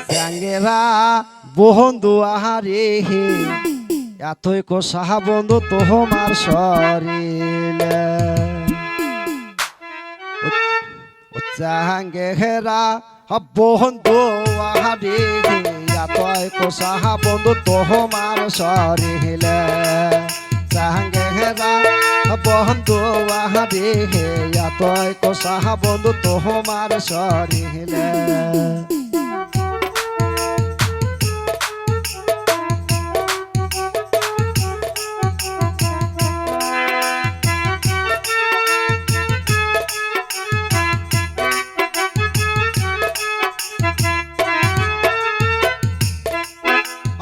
চ্যাঙ্গেরা বন্ধু আহারে হে এতই কোষা বন্ধু তোমার শরীরে চ্যাঙ্গেরা বন্ধু আহারে হে এতই কোষা বন্ধু তোমার শরীরে চ্যাঙ্গেরা বন্ধু আহারে হে এতই কোষা বন্ধু তোমার শরীরে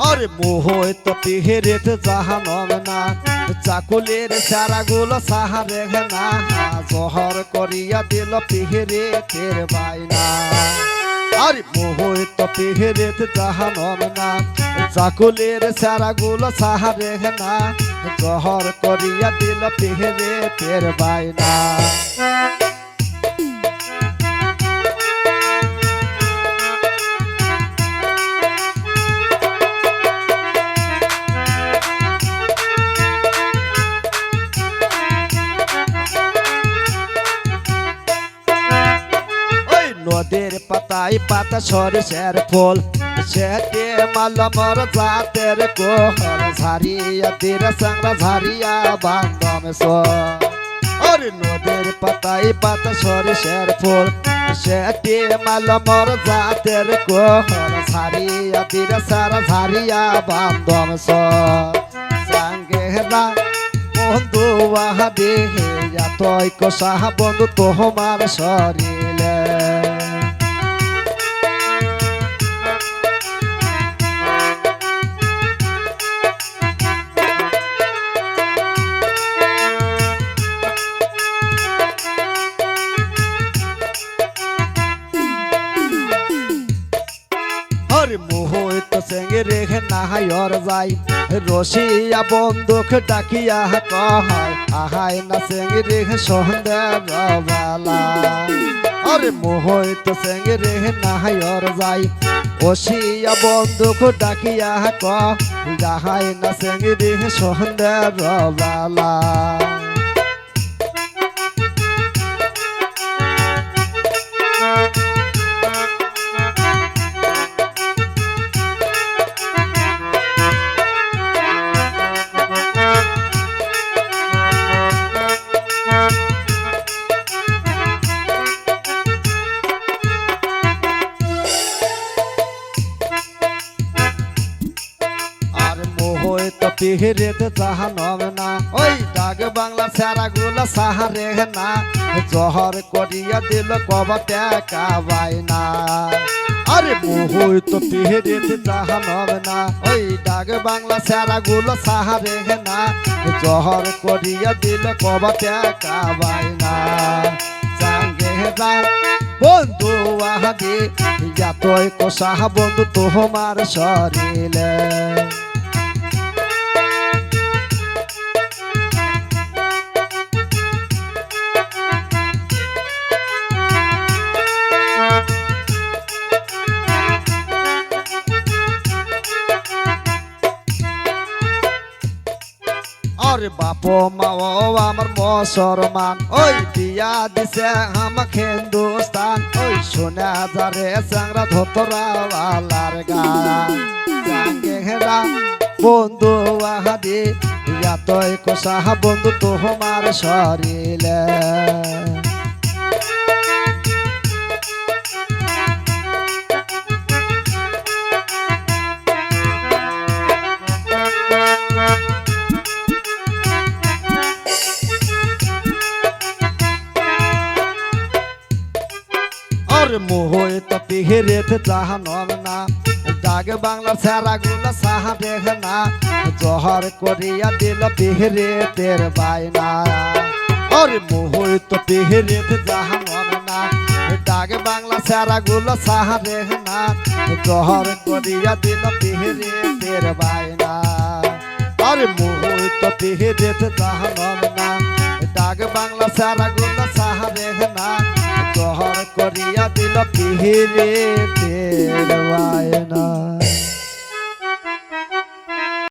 আরে মোহই তো পিহেরেত জাহানম না চাকুলের চারাগুলো সাহারে না জহর করিয়া দিল পিহেরেতের বাইনা আরে মোহই তো পিহেরেত জাহানম না চাকুলের চারাগুলো সাহারে না জহর করিয়া দিল পিহেরেতের বাইনা নদের পাতায় পাতা সরিষার ফুল সেটে মালমর জাতের কোহল ঝারিয়া তীর সাংরা ঝারিয়া বান্ধব ওরে নদের পাতায় পাতা সরিষার ফুল সেটে মালমর জাতের কোহল ঝারিয়া তীর সারা ঝারিয়া বান্ধব সাঙ্গেরা বন্ধু আহাদে এতই কোষা বন্ধু তোমার শরীরে মোহই তো সেঙ্গে রেখে নাহায়র যাই রসিয়া বন্দুক ডাকিয়া কহায় আহায় না সেঙ্গে রেখে সন্ধ্যা বেলা আরে মোহই তো সেঙ্গে রেখে নাহায়র যাই রসিয়া বন্দুক ডাকিয়া কহায় না সেঙ্গে রেখে সন্ধ্যা বেলা পিহেরেতে জাহানম না ওই ডাক বাংলা সারাগুলো সাহারে না জহর করিয়া দিল কব টাকা বাইনা আরে মোহই তো পিহেরেতে জাহানম না ওই ডাক বাংলা সারাগুলো সাহারে না জহর করিয়া দিল কব টাকা বাইনা চাঙ্গেরা বন্ধু আহাদে এতই কোষা বন্ধু তোমার শরীরে আরে বাপ মা আমার মুসলমান ওই বিয়া দিছে আমাক হিন্দুস্তান ওই সোনা যারে চাংরা ধোতরা ওয়ালার গান চাঙ্গেরা বন্ধু আহাদে এতই কোষা বন্ধু তোমার শরীরে মোহই তো পিহেরেতে জাহানম না ডাক বাংলার সারাগুলো সাহারে না জহর করিয়া দিল পিহেরেতের বাইনা আরে মোহই তো পিহেরেতে জাহানম না ডাক বাংলা সারাগুলো সাহারে না জহর করিয়া দিল পিহেরেতের বাইনা আরে মোহই তো পিহেরেতে জাহানম না ডাক বাংলা সারাগুলো সাহারে না জহর করিয়া দিল পিহিরে